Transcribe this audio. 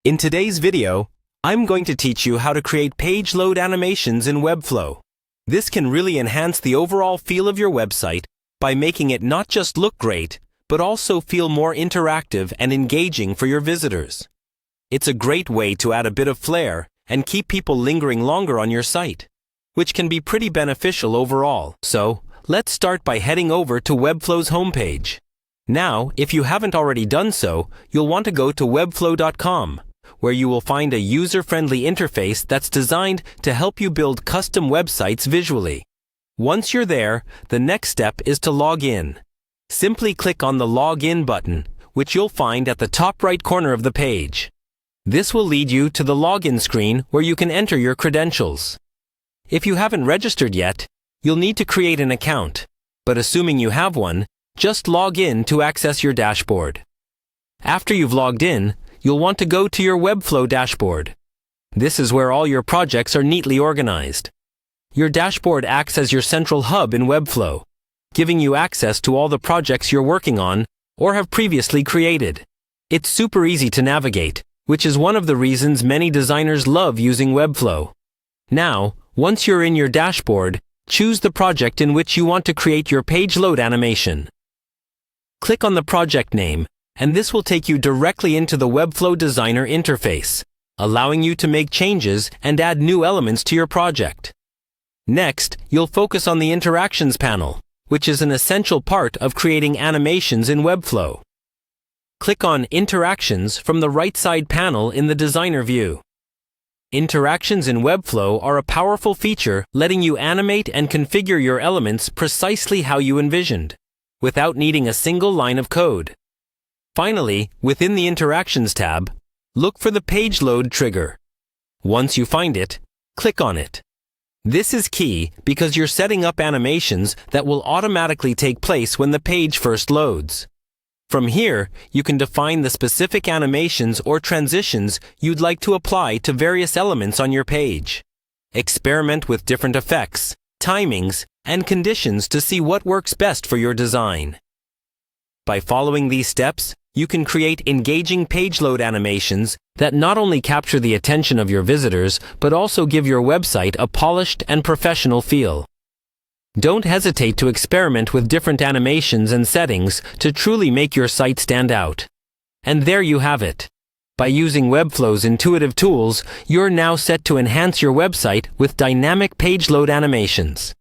In today's video, I'm going to teach you how to create page load animations in Webflow. This can really enhance the overall feel of your website by making it not just look great, but also feel more interactive and engaging for your visitors. It's a great way to add a bit of flair and keep people lingering longer on your site, which can be pretty beneficial overall. So, let's start by heading over to Webflow's homepage. Now, if you haven't already done so, you'll want to go to webflow.com, where you will find a user-friendly interface that's designed to help you build custom websites visually. Once you're there, the next step is to log in. Simply click on the Login button, which you'll find at the top right corner of the page. This will lead you to the login screen where you can enter your credentials. If you haven't registered yet, you'll need to create an account, but assuming you have one, just log in to access your dashboard. After you've logged in, you'll want to go to your Webflow dashboard. This is where all your projects are neatly organized. Your dashboard acts as your central hub in Webflow, giving you access to all the projects you're working on or have previously created. It's super easy to navigate, which is one of the reasons many designers love using Webflow. Now, once you're in your dashboard, choose the project in which you want to create your page load animation. Click on the project name, and this will take you directly into the Webflow Designer interface, allowing you to make changes and add new elements to your project. Next, you'll focus on the Interactions panel, which is an essential part of creating animations in Webflow. Click on Interactions from the right side panel in the Designer view. Interactions in Webflow are a powerful feature letting you animate and configure your elements precisely how you envisioned, without needing a single line of code. Finally, within the Interactions tab, look for the Page Load trigger. Once you find it, click on it. This is key because you're setting up animations that will automatically take place when the page first loads. From here, you can define the specific animations or transitions you'd like to apply to various elements on your page. Experiment with different effects, timings, and conditions to see what works best for your design. By following these steps, you can create engaging page load animations that not only capture the attention of your visitors, but also give your website a polished and professional feel. Don't hesitate to experiment with different animations and settings to truly make your site stand out. And there you have it. By using Webflow's intuitive tools, you're now set to enhance your website with dynamic page load animations.